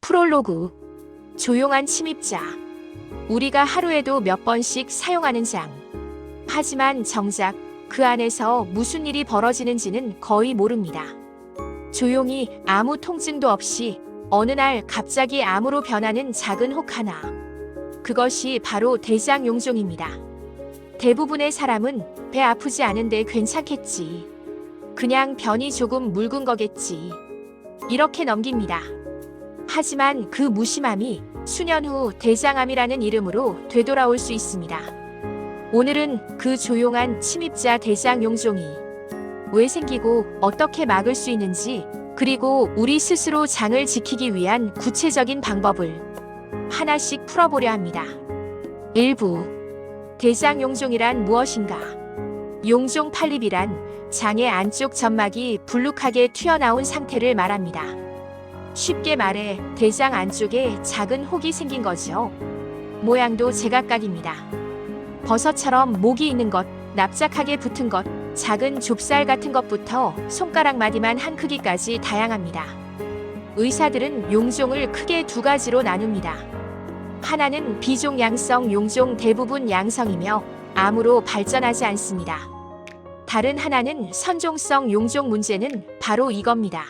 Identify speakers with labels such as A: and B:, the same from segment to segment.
A: 프롤로그. 조용한 침입자. 우리가 하루에도 몇 번씩 사용하는 장. 하지만 정작 그 안에서 무슨 일이 벌어지는지는 거의 모릅니다. 조용히 아무 통증도 없이 어느 날 갑자기 암으로 변하는 작은 혹 하나. 그것이 바로 대장용종입니다. 대부분의 사람은 배 아프지 않은데 괜찮겠지. 그냥 변이 조금 묽은 거겠지. 이렇게 넘깁니다. 하지만 그 무심함이 수년 후 대장암이라는 이름으로 되돌아올 수 있습니다. 오늘은 그 조용한 침입자 대장용종이 왜 생기고 어떻게 막을 수 있는지, 그리고 우리 스스로 장을 지키기 위한 구체적인 방법을 하나씩 풀어보려 합니다. 1부. 대장용종이란 무엇인가? 용종 팔립이란 장의 안쪽 점막이 불룩하게 튀어나온 상태를 말합니다. 쉽게 말해 대장 안쪽에 작은 혹이 생긴 거죠. 모양도 제각각입니다. 버섯처럼 목이 있는 것, 납작하게 붙은 것, 작은 좁쌀 같은 것부터 손가락 마디만 한 크기까지 다양합니다. 의사들은 용종을 크게 두 가지로 나눕니다. 하나는 비종 양성 용종, 대부분 양성이며 암으로 발전하지 않습니다. 다른 하나는 선종성 용종. 문제는 바로 이겁니다.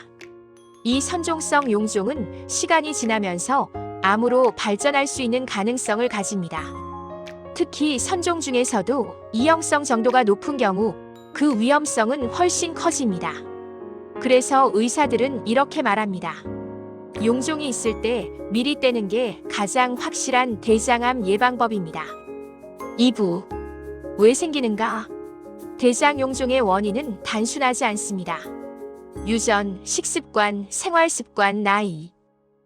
A: 이 선종성 용종은 시간이 지나면서 암으로 발전할 수 있는 가능성을 가집니다. 특히 선종 중에서도 이형성 정도가 높은 경우 그 위험성은 훨씬 커집니다. 그래서 의사들은 이렇게 말합니다. 용종이 있을 때 미리 떼는 게 가장 확실한 대장암 예방법입니다. 2부. 왜 생기는가? 대장용종의 원인은 단순하지 않습니다. 유전, 식습관, 생활습관, 나이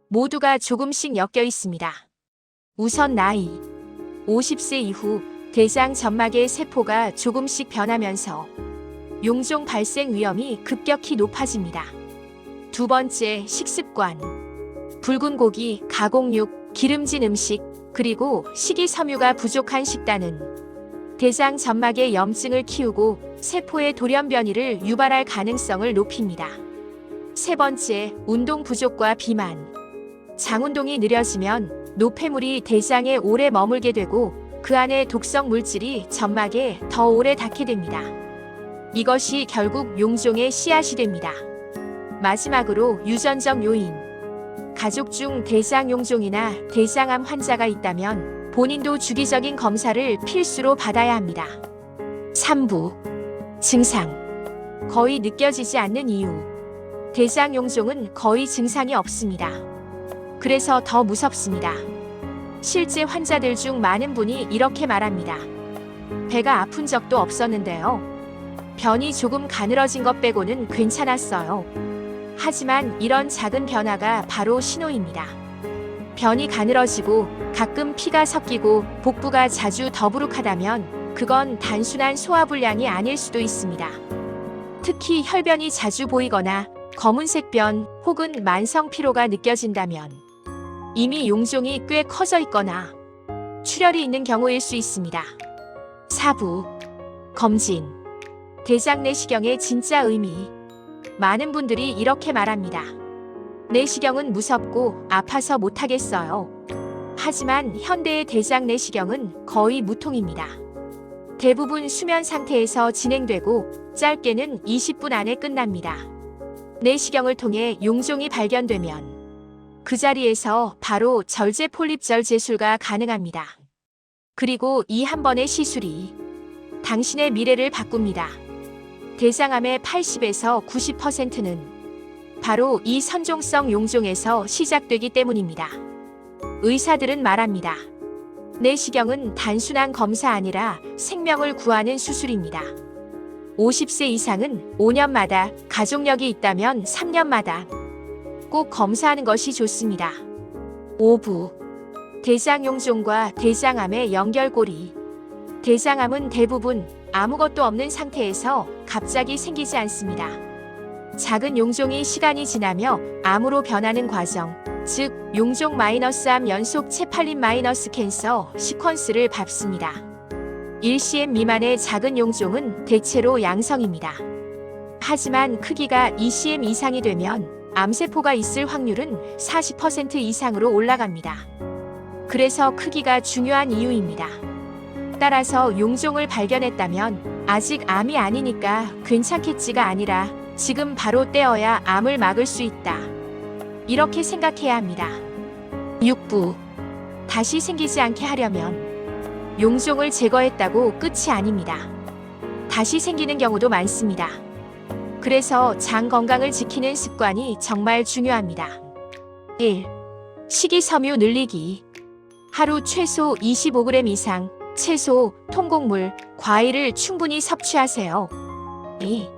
A: 모두가 조금씩 엮여 있습니다. 우선 나이. 50세 이후 대장 점막의 세포가 조금씩 변하면서 용종 발생 위험이 급격히 높아집니다. 두 번째, 식습관. 붉은 고기, 가공육, 기름진 음식, 그리고 식이섬유가 부족한 식단은 대장 점막의 염증을 키우고 세포의 돌연 변이를 유발할 가능성을 높입니다. 세 번째, 운동 부족과 비만. 장운동이 느려지면 노폐물이 대장에 오래 머물게 되고 그 안에 독성 물질이 점막에 더 오래 닿게 됩니다. 이것이 결국 용종의 씨앗이 됩니다. 마지막으로 유전적 요인. 가족 중 대장용종이나 대장암 환자가 있다면 본인도 주기적인 검사를 필수로 받아야 합니다. 3부. 증상. 거의 느껴지지 않는 이유. 대장용종은 거의 증상이 없습니다. 그래서 더 무섭습니다. 실제 환자들 중 많은 분이 이렇게 말합니다. 배가 아픈 적도 없었는데요. 변이 조금 가늘어진 것 빼고는 괜찮았어요. 하지만 이런 작은 변화가 바로 신호입니다. 변이 가늘어지고 가끔 피가 섞이고 복부가 자주 더부룩하다면 그건 단순한 소화불량이 아닐 수도 있습니다. 특히 혈변이 자주 보이거나 검은색 변 혹은 만성 피로가 느껴진다면 이미 용종이 꽤 커져 있거나 출혈이 있는 경우일 수 있습니다. 4부. 검진. 대장 내시경의 진짜 의미. 많은 분들이 이렇게 말합니다. 내시경은 무섭고 아파서 못하겠어요. 하지만 현대의 대장 내시경은 거의 무통입니다. 대부분 수면 상태에서 진행되고 짧게는 20분 안에 끝납니다. 내시경을 통해 용종이 발견되면 그 자리에서 바로 절제 폴립절 제술가 가능합니다. 그리고 이 한 번의 시술이 당신의 미래를 바꿉니다. 대장암의 80에서 90%는 바로 이 선종성 용종에서 시작되기 때문입니다. 의사들은 말합니다. 내시경은 단순한 검사 아니라 생명을 구하는 수술입니다. 50세 이상은 5년마다, 가족력이 있다면 3년마다 꼭 검사하는 것이 좋습니다. 5부. 대장용종과 대장암의 연결고리. 대장암은 대부분 아무것도 없는 상태에서 갑자기 생기지 않습니다. 작은 용종이 시간이 지나며 암으로 변하는 과정, 즉 용종 마이너스암 연속 체팔린 마이너스 캔서 시퀀스를 밟습니다. 1cm 미만의 작은 용종은 대체로 양성입니다. 하지만 크기가 2cm 이상이 되면 암세포가 있을 확률은 40% 이상으로 올라갑니다. 그래서 크기가 중요한 이유입니다. 따라서 용종을 발견했다면 아직 암이 아니니까 괜찮겠지가 아니라 지금 바로 떼어야 암을 막을 수 있다. 이렇게 생각해야 합니다. 6부. 다시 생기지 않게 하려면 용종을 제거했다고 끝이 아닙니다. 다시 생기는 경우도 많습니다. 그래서 장 건강을 지키는 습관이 정말 중요합니다. 1. 식이섬유 늘리기. 하루 최소 25g 이상 채소, 통곡물, 과일을 충분히 섭취하세요. 2.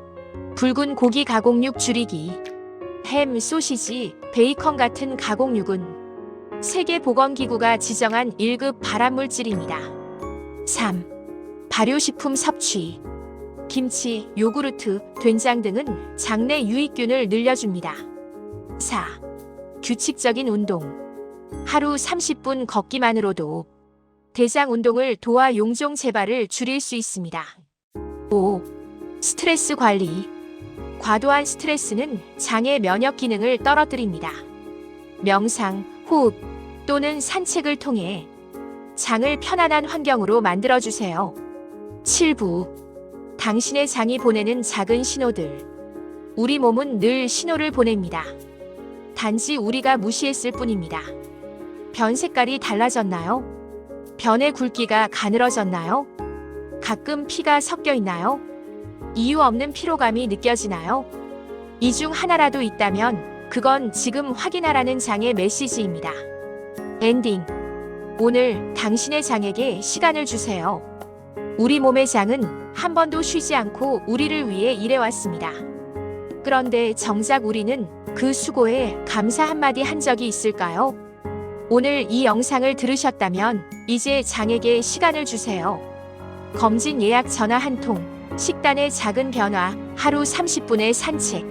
A: 붉은 고기 가공육 줄이기. 햄, 소시지, 베이컨 같은 가공육은 세계보건기구가 지정한 1급 발암물질입니다. 3. 발효식품 섭취. 김치, 요구르트, 된장 등은 장내 유익균을 늘려줍니다. 4. 규칙적인 운동. 하루 30분 걷기만으로도 대장 운동을 도와 용종 재발을 줄일 수 있습니다. 5. 스트레스 관리. 과도한 스트레스는 장의 면역 기능을 떨어뜨립니다. 명상, 호흡 또는 산책을 통해 장을 편안한 환경으로 만들어주세요. 7부. 당신의 장이 보내는 작은 신호들. 우리 몸은 늘 신호를 보냅니다. 단지 우리가 무시했을 뿐입니다. 변 색깔이 달라졌나요? 변의 굵기가 가늘어졌나요? 가끔 피가 섞여 있나요? 이유 없는 피로감이 느껴지나요? 이 중 하나라도 있다면 그건 지금 확인하라는 장의 메시지입니다. 엔딩. 오늘 당신의 장에게 시간을 주세요. 우리 몸의 장은 한 번도 쉬지 않고 우리를 위해 일해왔습니다. 그런데 정작 우리는 그 수고에 감사 한마디 한 적이 있을까요? 오늘 이 영상을 들으셨다면 이제 장에게 시간을 주세요. 검진 예약 전화 한 통, 식단의 작은 변화, 하루 30분의 산책.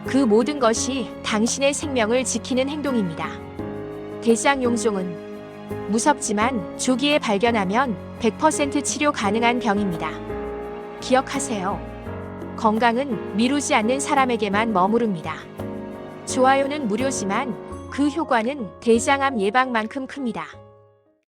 A: 그 모든 것이 당신의 생명을 지키는 행동입니다. 대장 용종은 무섭지만 조기에 발견하면 100% 치료 가능한 병입니다. 기억하세요. 건강은 미루지 않는 사람에게만 머무릅니다. 좋아요는 무료지만 그 효과는 대장암 예방만큼 큽니다.